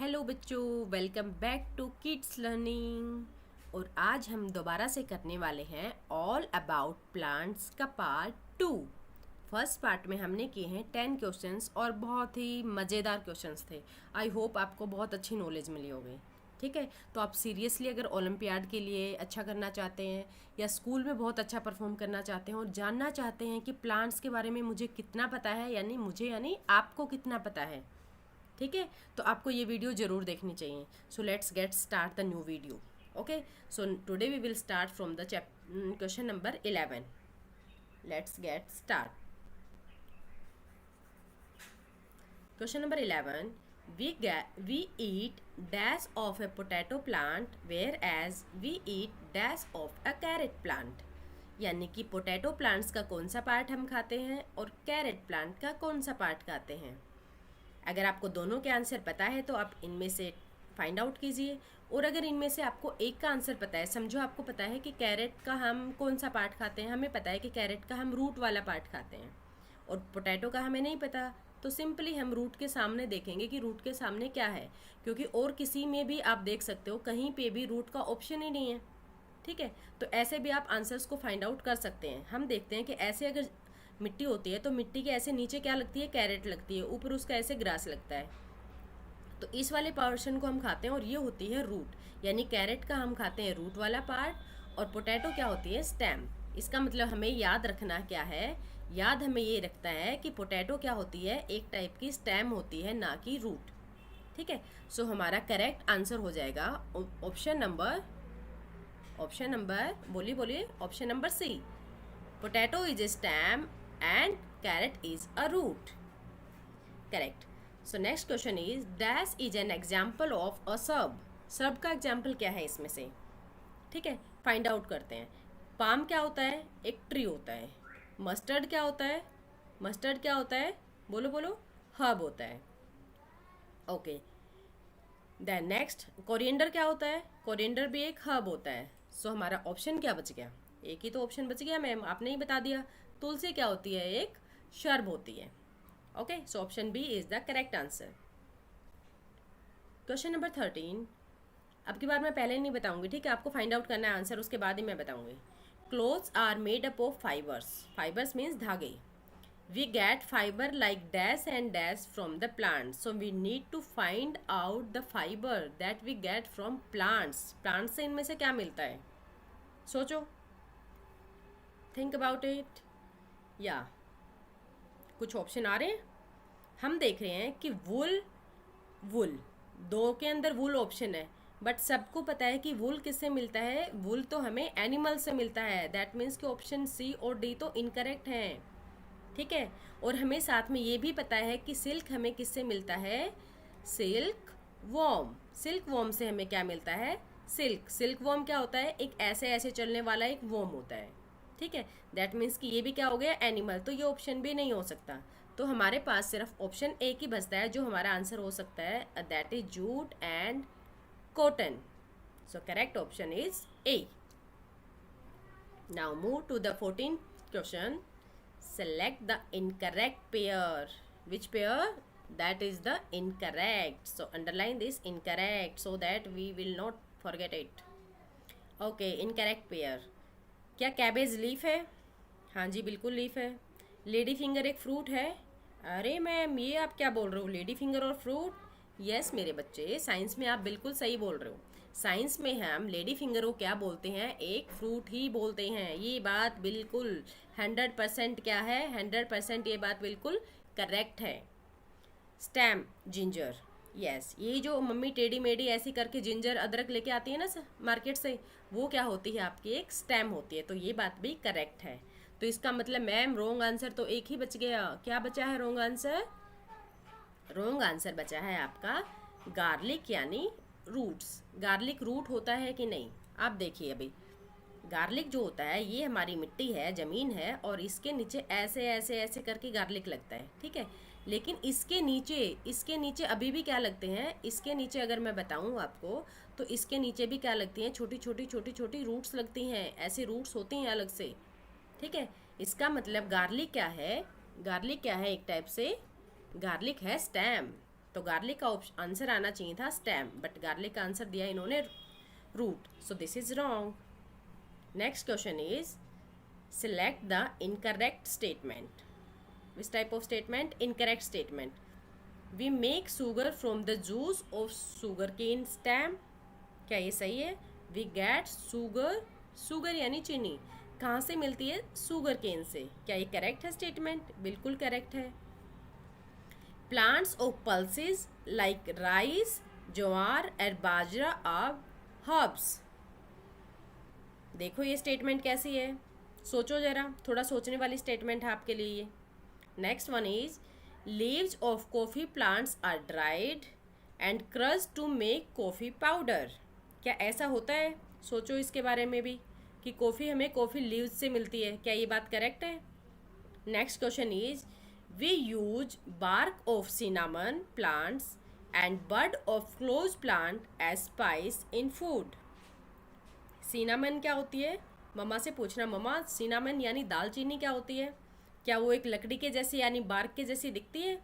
Hello बच्चों, welcome back to kids learning. और आज हम दोबारा से करने वाले हैं ऑल अबाउट प्लांट्स का पार्ट 2। फर्स्ट पार्ट में हमने किए हैं 10 क्वेश्चंस और बहुत ही मज़ेदार क्वेश्चंस थे। आई होप आपको बहुत अच्छी नॉलेज मिली होगी। ठीक है, तो आप सीरियसली अगर ओलंपियाड के लिए अच्छा करना चाहते हैं या स्कूल में बहुत अच्छा परफॉर्म करना चाहते हैं और जानना चाहते हैं कि प्लांट्स के बारे में मुझे कितना पता है, यानी आपको कितना पता है, ठीक है, तो आपको ये वीडियो ज़रूर देखनी चाहिए। So let's get start the new video. Okay, so today we will start from the question number 11। Let's get start. Question number 11, we eat dash of a potato plant whereas we eat dash of a carrot plant। यानी कि potato plants का कौन सा part हम खाते हैं और carat plant का कौन सा पार्ट खाते हैं। अगर आपको दोनों के आंसर पता है तो आप इनमें से फाइंड आउट कीजिए, और अगर इनमें से आपको एक का आंसर पता है, समझो आपको पता है कि कैरेट का हम कौन सा पार्ट खाते हैं, हमें पता है कि कैरेट का हम रूट वाला पार्ट खाते हैं और पोटैटो का हमें नहीं पता, तो सिंपली हम रूट के सामने देखेंगे कि रूट के सामने क्या है, क्योंकि और किसी में भी आप देख सकते हो कहीं पे भी रूट का ऑप्शन ही नहीं है। ठीक है, तो ऐसे भी आप आंसर्स को फाइंड आउट कर सकते हैं। हम देखते हैं कि ऐसे अगर मिट्टी होती है तो मिट्टी के ऐसे नीचे क्या लगती है, कैरेट लगती है, ऊपर उसका ऐसे ग्रास लगता है, तो इस वाले पोर्शन को हम खाते हैं और ये होती है रूट। यानी कैरेट का हम खाते हैं रूट वाला पार्ट और पोटैटो क्या होती है, स्टेम। इसका मतलब हमें याद रखना क्या है, याद हमें ये रखता है कि पोटैटो क्या होती है, एक टाइप की स्टेम होती है, ना कि रूट। ठीक है, सो हमारा करेक्ट आंसर हो जाएगा ऑप्शन नंबर बोलिए बोलिए, option number C. Potato is a stem and carrot is a root. Correct. So next question is dash is an example of a shrub। shrub का एग्जाम्पल क्या है इसमें से, ठीक है, फाइंड आउट करते हैं। पाम क्या होता है, एक ट्री होता है। मस्टर्ड क्या होता है, मस्टर्ड क्या होता है, बोलो बोलो, हर्ब होता है। ओके, देन नेक्स्ट कोरिएंडर क्या होता है, कोरिएंडर भी एक हर्ब होता है। सो हमारा ऑप्शन क्या बच गया, एक ही तो ऑप्शन बच गया मैम, आपने ही बता दिया। तुलसी क्या होती है, एक शर्ब होती है। Okay, so option B is the correct answer. Question number 13, अब की बार मैं पहले नहीं बताऊंगी, ठीक है, आपको फाइंड आउट करना है आंसर, उसके बाद ही मैं बताऊंगी। Clothes are made up of fibres, fibres means धागे। We get fibre like dash and dash from the plant, so we need to find out the fibre that we get from plants. Plants से इनमें से क्या मिलता है, सोचो, think about it. या कुछ ऑप्शन आ रहे हैं, हम देख रहे हैं कि वुल, वुल दो के अंदर वुल ऑप्शन है, बट सबको पता है कि वुल किससे मिलता है, वुल तो हमें एनिमल से मिलता है। दैट मीन्स कि ऑप्शन सी और डी तो इनकरेक्ट हैं। ठीक है, और हमें साथ में ये भी पता है कि सिल्क हमें किससे मिलता है, सिल्क वॉर्म। सिल्क वॉर्म से हमें क्या मिलता है, सिल्क। सिल्क वॉर्म क्या होता है, एक ऐसे ऐसे चलने वाला एक वॉर्म होता है। ठीक है, दैट मीन्स कि ये भी क्या हो गया, एनिमल, तो ये ऑप्शन भी नहीं हो सकता। तो हमारे पास सिर्फ ऑप्शन ए ही बचता है जो हमारा आंसर हो सकता है, that is jute and cotton. So correct option is A. Now move to the 14th question. Select the incorrect pair. Which pair, that is the incorrect, so underline this incorrect so that we will not forget it. Okay, incorrect pair। क्या cabbage leaf है, हाँ जी बिल्कुल leaf है। Lady finger एक fruit है, अरे ma'am ये आप क्या बोल रहे हो, लेडी फिंगर और फ्रूट। यस मेरे बच्चे, साइंस में आप बिल्कुल सही बोल रहे हो। साइंस में हम लेडी फिंगर को क्या बोलते हैं, एक फ्रूट ही बोलते हैं। ये बात बिल्कुल 100% क्या है, 100% ये बात बिल्कुल करेक्ट है। स्टेम जिंजर, यस, ये जो मम्मी टेढ़ी मेढ़ी ऐसी करके जिंजर अदरक लेके आती है ना मार्केट से, वो क्या होती है, आपकी एक स्टेम होती है। तो ये बात भी करेक्ट है। तो इसका मतलब मैम रोंग आंसर तो एक ही बच गया। क्या बचा है रोंग आंसर, रोंग आंसर बचा है आपका गार्लिक यानी रूट्स। गार्लिक रूट होता है कि नहीं, आप देखिए अभी गार्लिक जो होता है ये हमारी मिट्टी है, ज़मीन है, और इसके नीचे ऐसे ऐसे ऐसे करके गार्लिक लगता है। ठीक है, लेकिन इसके नीचे अभी भी क्या लगते हैं, इसके नीचे अगर मैं बताऊं आपको तो इसके नीचे भी क्या लगती हैं, छोटी छोटी छोटी छोटी रूट्स लगती हैं, ऐसे रूट्स होती हैं अलग से। ठीक है, इसका मतलब गार्लिक क्या है, गार्लिक क्या है, एक टाइप से गार्लिक है स्टेम। तो गार्लिक का आंसर आना चाहिए था स्टेम, बट गार्लिक का आंसर दिया इन्होंने root, so this is wrong. Next question is select the incorrect statement. Which type of statement? Incorrect statement. We make sugar from the juice of sugarcane stem. क्या ये सही है? We get sugar यानी चीनी कहाँ से मिलती है? सुगर केन से। क्या ये करेक्ट है स्टेटमेंट? बिल्कुल करेक्ट है। Plants of pulses like rice, ज्वार और बाजरा are herbs. देखो ये स्टेटमेंट कैसी है, सोचो जरा, थोड़ा सोचने वाली स्टेटमेंट है आपके लिए ये। Next one is leaves of coffee plants are dried and crush to make coffee powder. क्या ऐसा होता है? सोचो इसके बारे में भी कि कॉफ़ी हमें कॉफ़ी लीव्स से मिलती है। क्या ये बात करेक्ट है? Next question is we use bark of cinnamon plants and bud of clove plant as spice in food. Cinnamon क्या होती है? मम्मा से पूछना, मम्मा सिनामन यानी दालचीनी क्या होती है? क्या वो एक लकड़ी के जैसी यानी बार्क के जैसी दिखती है?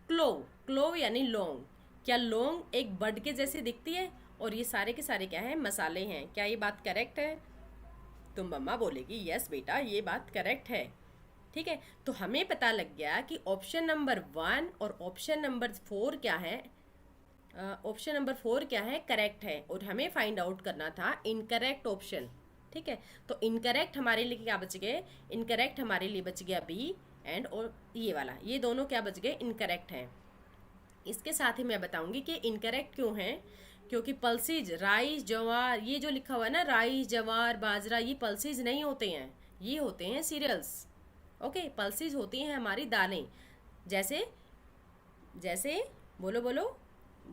क्लोव यानी लौंग, क्या लौंग एक बड के जैसी दिखती है? और ये सारे के सारे क्या है? मसाले हैं। क्या ये बात करेक्ट है? तो मम्मा बोलेगी यस बेटा ये बात करेक्ट है। ठीक है, तो हमें पता लग गया कि ऑप्शन नंबर 1 और ऑप्शन नंबर 4 क्या है? ऑप्शन नंबर 4 क्या है? करेक्ट है, और हमें फाइंड आउट करना था इनकरेक्ट ऑप्शन। ठीक है, तो इनकरेक्ट हमारे लिए क्या बच गए? इनकरेक्ट हमारे लिए बच गया बी एंड और ये वाला, ये दोनों क्या बच गए? इनकरेक्ट हैं। इसके साथ ही मैं बताऊंगी कि इनकरेक्ट क्यों हैं, क्योंकि पल्सेज राइस जवार, ये जो लिखा हुआ है ना राइस जवार बाजरा, ये पल्सेज नहीं होते हैं, ये होते हैं सीरियल्स। ओके, पल्सेज होती हैं हमारी दालें, जैसे जैसे बोलो बोलो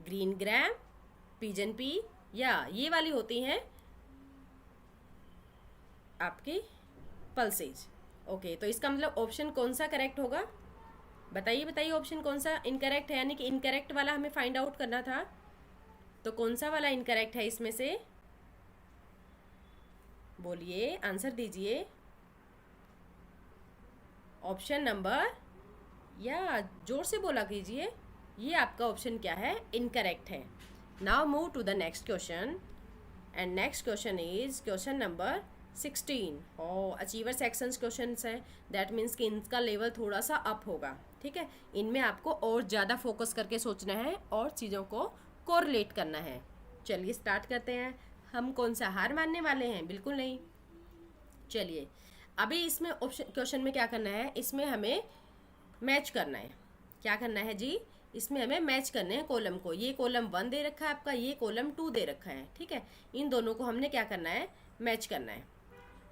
ग्रीन ग्राम, पिजन पी, या ये वाली होती हैं आपकी पल्सेज। ओके, तो इसका मतलब ऑप्शन कौन सा करेक्ट होगा? बताइए बताइए ऑप्शन कौन सा इनकरेक्ट है, यानी कि इनकरेक्ट वाला हमें फाइंड आउट करना था, तो कौन सा वाला इनकरेक्ट है इसमें से? बोलिए, आंसर दीजिए। ऑप्शन नंबर, या जोर से बोला कीजिए, ये आपका ऑप्शन क्या है? इनकरेक्ट है। Now move to the next question, and next question is question number 16। और अचीवर सेक्शंस क्वेश्चंस हैं, दैट मीन्स कि इनका लेवल थोड़ा सा अप होगा। ठीक है, इनमें आपको और ज़्यादा फोकस करके सोचना है और चीज़ों को कोरिलेट करना है। चलिए स्टार्ट करते हैं। हम कौन सा हार मानने वाले हैं? बिल्कुल नहीं। चलिए, अभी इसमें ऑप्शन क्वेश्चन में क्या करना है? इसमें हमें मैच करना है। क्या करना है जी? इसमें हमें मैच करने हैं कॉलम को। ये कॉलम 1 दे रखा है आपका, ये कॉलम 2 दे रखा है। ठीक है, इन दोनों को हमने क्या करना है? मैच करना है।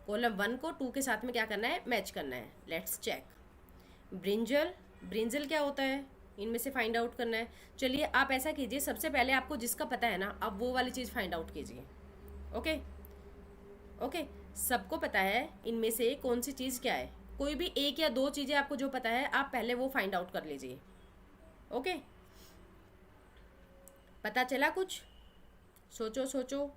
कॉलम 1 को 2 के साथ में क्या करना है? मैच करना है। Let's check. ब्रिंजल, ब्रिंजल क्या होता है? इनमें से फाइंड आउट करना है। चलिए आप ऐसा कीजिए, सबसे पहले आपको जिसका पता है ना, आप वो वाली चीज़ फाइंड आउट कीजिए। ओके ओके, सबको पता है इनमें से कौन सी चीज़ क्या है। कोई भी एक या दो चीज़ें आपको जो पता है, आप पहले वो फाइंड आउट कर लीजिए। ओके, पता चला कुछ? सोचो सोचो,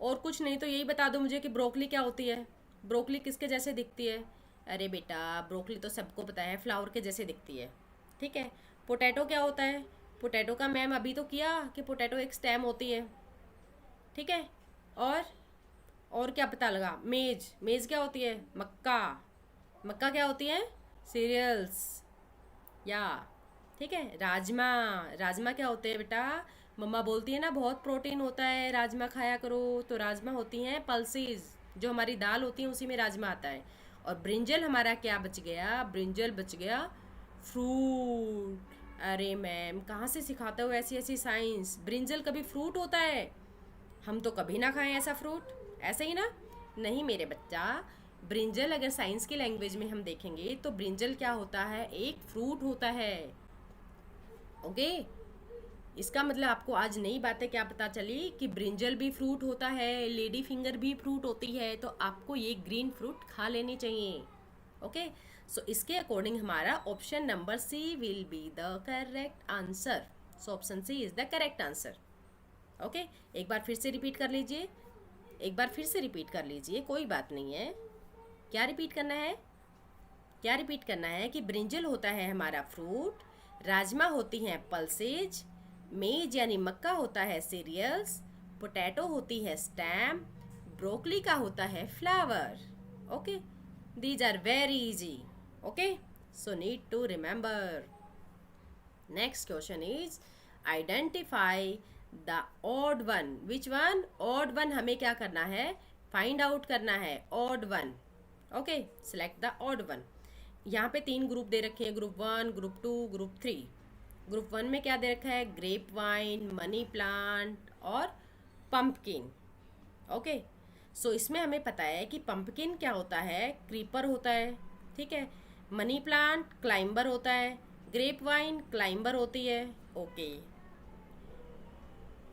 और कुछ नहीं तो यही बता दो मुझे कि ब्रोकली क्या होती है। ब्रोकली किसके जैसे दिखती है? अरे बेटा, ब्रोकली तो सबको पता है, फ्लावर के जैसे दिखती है। ठीक है, पोटैटो क्या होता है? पोटैटो का मैम अभी तो किया कि पोटैटो एक स्टेम होती है। ठीक है, और क्या पता लगा? मेज, मेज क्या होती है? मक्का, मक्का क्या होती है? सीरियल्स। या ठीक है, राजमा, राजमा क्या होते हैं बेटा? मम्मा बोलती है ना बहुत प्रोटीन होता है, राजमा खाया करो, तो राजमा होती हैं पल्सेस, जो हमारी दाल होती है उसी में राजमा आता है। और ब्रिंजल हमारा क्या बच गया? ब्रिंजल बच गया फ्रूट। अरे मैम, कहाँ से सिखाते हो ऐसी ऐसी साइंस? ब्रिंजल कभी फ्रूट होता है? हम तो कभी ना खाएं ऐसा फ्रूट, ऐसे ही ना? नहीं मेरे बच्चा, ब्रिंजल अगर साइंस की लैंग्वेज में हम देखेंगे तो ब्रिंजल क्या होता है? एक फ्रूट होता है। ओके, इसका मतलब आपको आज नई बातें क्या पता चली कि ब्रिंजल भी फ्रूट होता है, लेडी फिंगर भी फ्रूट होती है, तो आपको ये ग्रीन फ्रूट खा लेनी चाहिए। ओके, सो इसके अकॉर्डिंग हमारा option number C will be the correct answer. So option C is the correct answer. Okay, एक बार फिर से रिपीट कर लीजिए, एक बार फिर से रिपीट कर लीजिए, कोई बात नहीं है। क्या रिपीट करना है? क्या रिपीट करना है कि ब्रिंजल होता है हमारा फ्रूट, राजमा होती हैं पल्सेज, मेज यानी मक्का होता है सीरियल्स, पोटैटो होती है स्टैम, ब्रोकली का होता है flower. Okay, these are very easy. Okay, so need to remember. Next question is identify the odd one. Which one? Odd one हमें क्या करना है? फाइंड आउट करना है. Odd one. Okay, select the odd one. यहाँ पे 3 group दे रखे हैं, ग्रुप 1, ग्रुप 2, ग्रुप 3. ग्रुप 1 में क्या दे रखा है? ग्रेप वाइन, मनी प्लांट और पंपकिन. ओके, सो इसमें हमें पता है कि पंपकिन क्या होता है? क्रीपर होता है. ठीक है, मनी प्लांट क्लाइंबर होता है, ग्रेप वाइन क्लाइंबर होती है. Okay,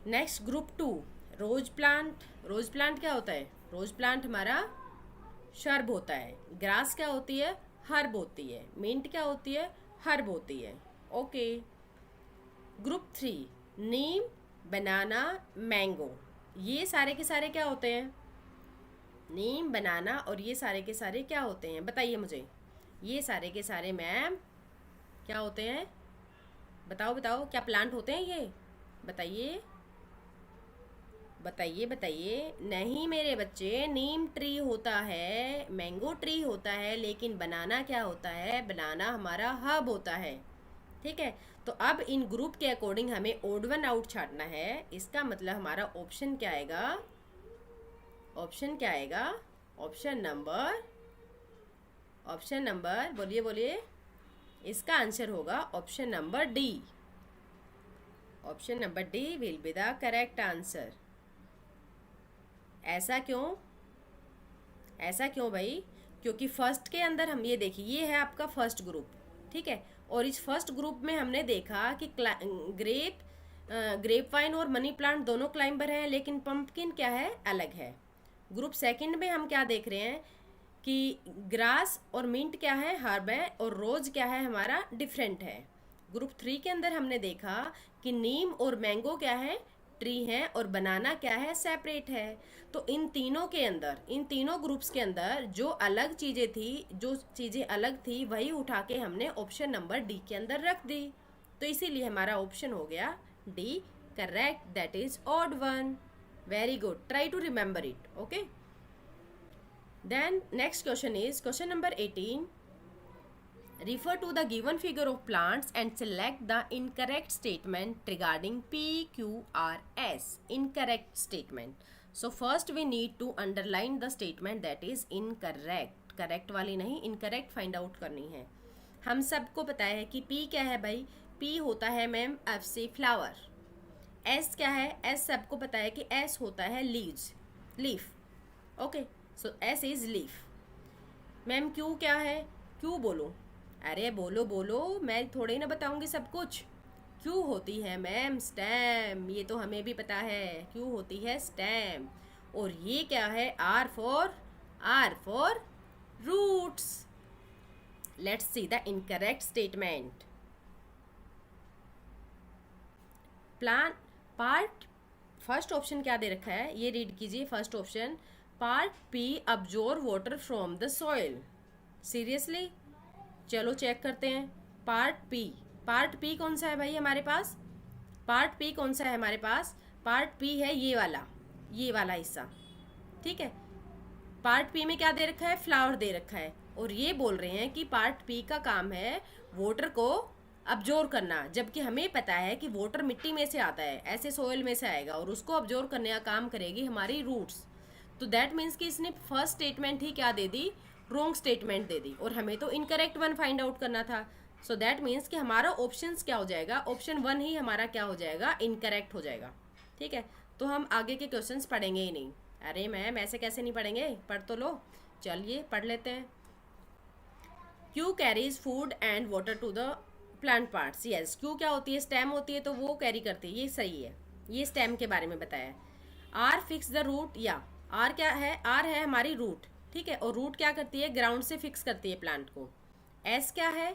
next group 2, rose plant. Rose plant क्या होता है? रोज प्लांट हमारा शर्ब होता है. ग्रास क्या होती है? हर्ब होती है. मिंट क्या होती है? हर्ब होती है. ओके, ग्रुप 3, नीम, बनाना, मैंगो. ये सारे के सारे क्या होते हैं? नीम, बनाना और ये सारे के सारे क्या होते हैं? बताइए मुझे. ये सारे के सारे मैम क्या होते हैं? बताओ बताओ, क्या प्लांट होते हैं ये? बताइए बताइए बताइए. नहीं मेरे बच्चे, नीम ट्री होता है, मैंगो ट्री होता है, लेकिन बनाना क्या होता है? बनाना हमारा हर्ब होता है. ठीक है, तो अब इन ग्रुप के अकॉर्डिंग हमें ओड वन आउट छाटना है. इसका मतलब हमारा ऑप्शन क्या आएगा? ऑप्शन क्या आएगा? ऑप्शन नंबर बोलिए बोलिए. इसका आंसर होगा option number D. Option number D will be the correct answer. ऐसा क्यों? ऐसा क्यों भाई? क्योंकि फर्स्ट के अंदर हम ये देखिए, ये है आपका फर्स्ट ग्रुप. ठीक है, और इस फर्स्ट ग्रुप में हमने देखा कि ग्रेप वाइन और मनी प्लांट दोनों क्लाइंबर हैं, लेकिन पंपकिन क्या है? अलग है. ग्रुप सेकंड में हम क्या देख रहे हैं कि ग्रास और मिंट क्या है? हर्ब है, और रोज क्या है? हमारा डिफरेंट है. ग्रुप 3 के अंदर हमने देखा कि नीम और मैंगो क्या है? ट्री है, और बनाना क्या है? सेपरेट है. तो इन तीनों के अंदर, इन तीनों ग्रुप्स के अंदर जो अलग चीज़ें थी, जो चीज़ें अलग थी, वही उठा के हमने ऑप्शन नंबर डी के अंदर रख दी. तो इसीलिए हमारा ऑप्शन हो गया D correct. That is odd one. Very good, try to remember it. Okay, then next question is question number 18. Refer to the given figure of plants and select the incorrect statement regarding P, Q, R, S. Incorrect statement. So first we need to underline the statement that is incorrect. Correct वाली नहीं, incorrect find out करनी है. हम सबको पता है कि P क्या है भाई? P होता है मैम F से flower. S क्या है? S सबको पता है कि S होता है leaves, leaf. Okay. So S is leaf. Ma'am Q क्या है? क्यू बोलो. अरे बोलो बोलो, मैं थोड़े ना बताऊंगी सब कुछ. क्यू होती है मैम स्टेम. ये तो हमें भी पता है, क्यू होती है स्टेम. और ये क्या है? R for roots. Let's see the incorrect statement. Plant part, first option क्या दे रखा है? ये रीड कीजिए. First option, part P absorb water from the soil. Seriously? चलो चेक करते हैं. पार्ट पी कौन सा है भाई हमारे पास? पार्ट पी कौन सा है हमारे पास? पार्ट पी है ये वाला हिस्सा. ठीक है, पार्ट पी में क्या दे रखा है? फ्लावर दे रखा है. और ये बोल रहे हैं कि पार्ट पी का काम है वाटर को अब्जॉर्ब करना, जबकि हमें पता है कि वाटर मिट्टी में से आता है, ऐसे सोइल में से आएगा, और उसको अब्जॉर्ब करने का काम करेगी हमारी रूट्स. तो दैट मीन्स कि इसने फर्स्ट स्टेटमेंट ही क्या दे दी? रॉन्ग स्टेटमेंट दे दी, और हमें तो इनकरेक्ट वन फाइंड आउट करना था. सो दैट मीन्स कि हमारा ऑप्शंस क्या हो जाएगा? ऑप्शन 1 ही हमारा क्या हो जाएगा? इनकरेक्ट हो जाएगा. ठीक है, तो हम आगे के क्वेश्चंस पढ़ेंगे ही नहीं. अरे मैम ऐसे कैसे नहीं पढ़ेंगे? पढ़ तो लो. चलिए पढ़ लेते हैं. Q carries food and water to the plant parts. Yes, Q क्या होती है? स्टेम होती है, तो वो कैरी करती है. ये सही है, ये स्टेम के बारे में बताया. R fix the root. या आर क्या है? आर है हमारी रूट. ठीक है, और रूट क्या करती है? ग्राउंड से फिक्स करती है प्लांट को. एस क्या है?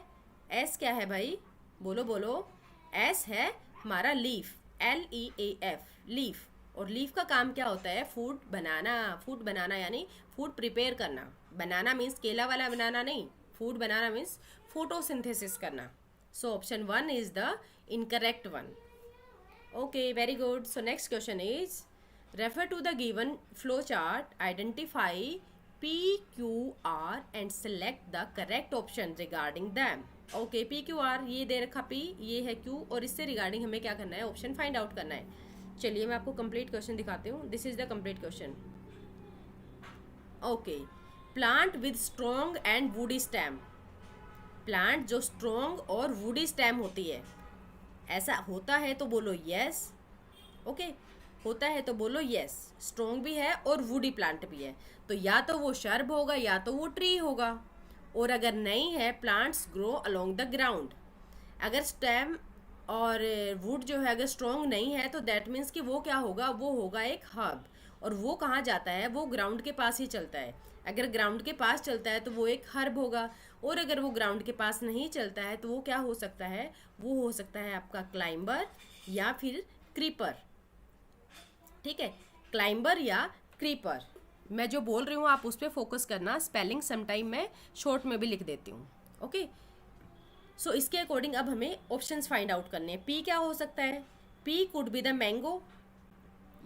एस क्या है भाई? बोलो बोलो. एस है हमारा लीफ. LEAF, leaf. और लीफ का काम क्या होता है? फूड बनाना. फूड बनाना यानी फूड प्रिपेयर करना. बनाना मीन्स केला वाला बनाना नहीं. फूड बनाना मीन्स फोटोसिंथेसिस करना. So option 1 is the incorrect one. Okay, very good. So next question is, refer to the given flow chart, identify P, Q, R and select the correct option regarding them. Okay, P, Q, R ये दे रखा P, ये है Q और इससे regarding हमें क्या करना है, ऑप्शन फाइंड आउट करना है. चलिए मैं आपको कंप्लीट क्वेश्चन दिखाती हूँ. This is the complete question. Okay, plant with strong and woody stem. Plant जो स्ट्रॉन्ग और वुडी स्टेम होती है, ऐसा होता है तो बोलो यस. ओके, होता है तो बोलो यस. स्ट्रॉन्ग भी है और वुडी प्लांट भी है, तो या तो वो शर्ब होगा या तो वो ट्री होगा. और अगर नहीं है, plants grow along the ground. अगर स्टेम और वुड जो है अगर स्ट्रॉन्ग नहीं है तो दैट मीन्स कि वो क्या होगा, वो होगा एक हर्ब. और वो कहाँ जाता है, वो ग्राउंड के पास ही चलता है. अगर ग्राउंड के पास चलता है तो वो एक हर्ब होगा. और अगर वो ग्राउंड के पास नहीं चलता है तो वो क्या हो सकता है, वो हो सकता है आपका क्लाइंबर या फिर क्रीपर. ठीक है, क्लाइंबर या क्रीपर. मैं जो बोल रही हूँ आप उस पर फोकस करना. स्पेलिंग समटाइम मैं शॉर्ट में भी लिख देती हूँ. ओके, सो इसके अकॉर्डिंग अब हमें ऑप्शंस फाइंड आउट करने हैं. पी क्या हो सकता है, P could be the mango.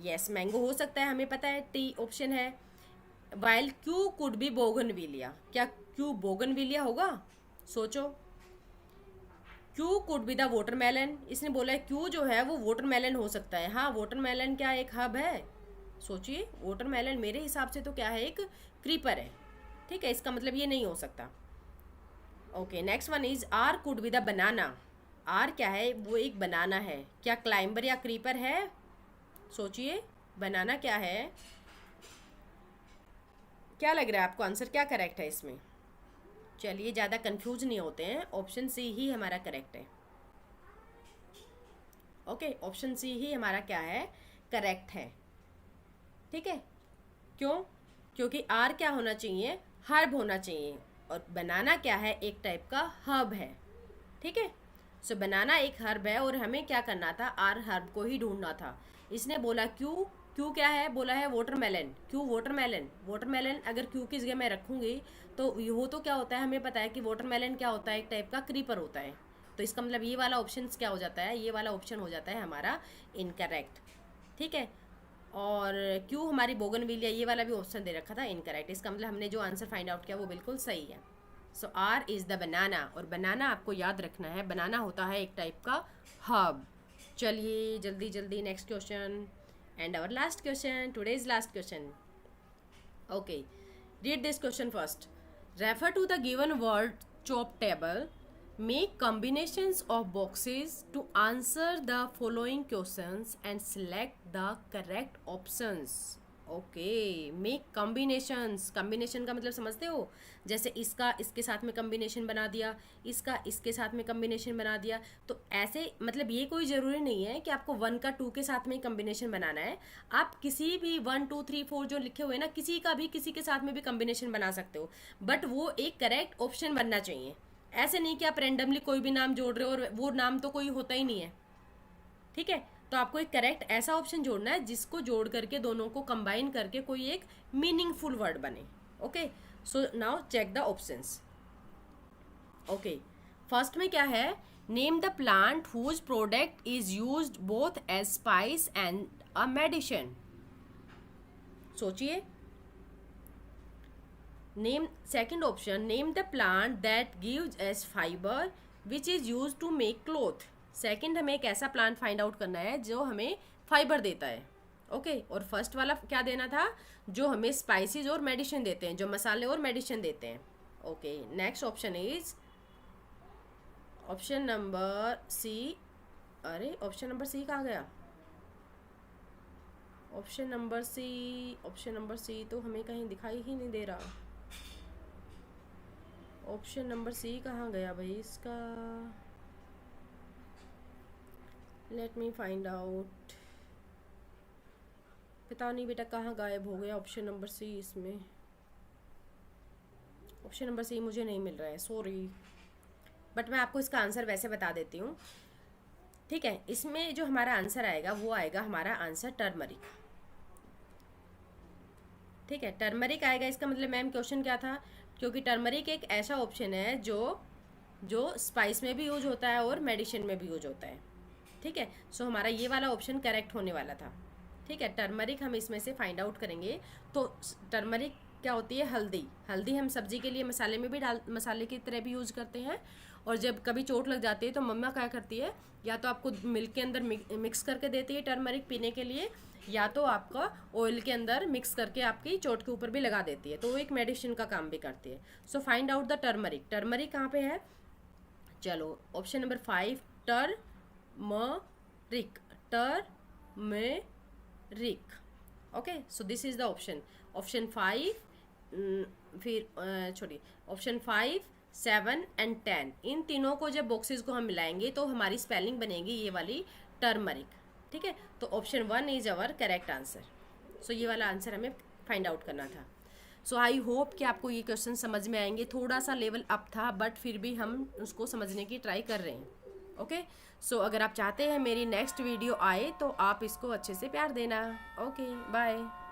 Yes, mango हो सकता है, हमें पता है, टी ऑप्शन है. While Q could be bougainvillea. क्या क्यू बोगनविलिया होगा, सोचो. Q could be the watermelon. इसने बोला है क्यू जो है वो वाटरमेलन हो सकता है. हाँ, वाटरमेलन क्या एक हब है, सोचिए. वाटरमेलन मेरे हिसाब से तो क्या है, एक क्रीपर है. ठीक है, इसका मतलब ये नहीं हो सकता. Okay, next one is R could be the banana. R क्या है, वो एक बनाना है. क्या क्लाइंबर या क्रीपर है, सोचिए. बनाना क्या है, क्या लग रहा है आपको आंसर क्या करेक्ट है इसमें. चलिए ज़्यादा कंफ्यूज नहीं होते हैं, ऑप्शन सी ही हमारा करेक्ट है. ओके, ऑप्शन सी ही हमारा क्या है, करेक्ट है. ठीक है, क्यों, क्योंकि आर क्या होना चाहिए, हर्ब होना चाहिए. और बनाना क्या है, एक टाइप का हर्ब है. ठीक है, सो बनाना एक हर्ब है और हमें क्या करना था, आर हर्ब को ही ढूंढना था. इसने बोला क्यू, क्यू क्या है, बोला है वाटरमेलन. क्यू वाटरमेलन, वाटरमेलन अगर क्यू की जगह मैं रखूँगी तो वो तो क्या होता है, हमें पता है कि वाटरमेलन क्या होता है, एक टाइप का क्रीपर होता है. तो इसका मतलब ये वाला ऑप्शन क्या हो जाता है, ये वाला ऑप्शन हो जाता है हमारा इनकरेक्ट. ठीक है, और क्यू हमारी बोगनविलिया, ये वाला भी ऑप्शन दे रखा था इनकरेक्ट. इसका मतलब हमने जो आंसर फाइंड आउट किया वो बिल्कुल सही है. सो आर इज़ द बनाना. और बनाना आपको याद रखना है, बनाना होता है एक टाइप का हर्ब. चलिए जल्दी जल्दी next question and our last question, today's last question. Okay, read this question first. Refer to the given word chop table. Make combinations of boxes to answer the following questions and select the correct options. Okay, make combinations. Combination का मतलब समझते हो, जैसे इसका इसके साथ में combination बना दिया, इसका इसके साथ में कॉम्बिनेशन बना दिया. तो ऐसे मतलब ये कोई ज़रूरी नहीं है कि आपको 1 का 2 के साथ में कॉम्बिनेशन बनाना है. आप किसी भी 1 2 3 4 जो लिखे हुए ना, किसी का भी किसी के साथ में भी कॉम्बिनेशन बना सकते हो. बट वो एक करेक्ट ऑप्शन बनना चाहिए. ऐसे नहीं कि आप रेंडमली कोई भी नाम जोड़ रहे हो और वो नाम तो कोई होता ही नहीं है. ठीक है, तो आपको एक करेक्ट ऐसा ऑप्शन जोड़ना है जिसको जोड़ करके दोनों को कंबाइन करके कोई एक मीनिंगफुल वर्ड बने. Okay, so now check the options. Okay, first में क्या है, name the plant whose product is used both as spice and a medicine. सोचिए. Name, second option, name the plant that gives as fibre which is used to make cloth. Second हमें एक ऐसा plant find out करना है जो हमें fibre देता है. ओके, और फर्स्ट वाला क्या देना था, जो हमें स्पाइसेस और मेडिसिन देते हैं, जो मसाले और मेडिसिन देते हैं. Okay, next option is option number C. अरे ऑप्शन नंबर सी कहाँ गया, option number C, option number C तो हमें कहीं दिखाई ही नहीं दे रहा. ऑप्शन नंबर सी कहाँ गया भाई इसका, लेट मी फाइंड आउट. पता नहीं बेटा कहाँ गायब हो गया ऑप्शन नंबर सी. इसमें ऑप्शन नंबर सी मुझे नहीं मिल रहा है, सॉरी. बट मैं आपको इसका आंसर वैसे बता देती हूँ. ठीक है, इसमें जो हमारा आंसर आएगा वो आएगा हमारा आंसर टर्मरिक. ठीक है, टर्मरिक आएगा. इसका मतलब मैम क्वेश्चन क्या था, क्योंकि टर्मरिक एक ऐसा ऑप्शन है जो जो स्पाइस में भी यूज होता है और मेडिसिन में भी यूज होता है। ठीक है, सो हमारा ये वाला ऑप्शन करेक्ट होने वाला था। ठीक है, टर्मरिक हम इसमें से फाइंड आउट करेंगे। तो टर्मरिक क्या होती है? हल्दी। हल्दी हम सब्जी के लिए मसाले में भी मसाले की तरह भी यूज़ करते हैं। और जब कभी चोट लग जाती है तो मम्मा क्या करती है, या तो आपको मिल्क के अंदर मिक्स करके देती है टर्मरिक पीने के लिए, या तो आपका ऑयल के अंदर मिक्स करके आपकी चोट के ऊपर भी लगा देती है, तो वो एक मेडिसिन का काम भी करती है। So find out the turmeric. Turmeric कहाँ पे है? चलो option number 5, turmeric. Turmeric. Okay, so this is the option. Option 5, फिर छोड़िए, ऑप्शन 5, 7 एंड 10, इन तीनों को जब बॉक्सेस को हम मिलाएंगे तो हमारी स्पेलिंग बनेगी ये वाली टर्मरिक। ठीक है, तो option 1 is our correct answer. So ये वाला आंसर हमें फाइंड आउट करना था। सो आई होप कि आपको ये क्वेश्चन समझ में आएंगे। थोड़ा सा लेवल अप था बट फिर भी हम उसको समझने की ट्राई कर रहे हैं। ओके, सो अगर आप चाहते हैं मेरी नेक्स्ट वीडियो आए तो आप इसको अच्छे से प्यार देना। Okay, bye.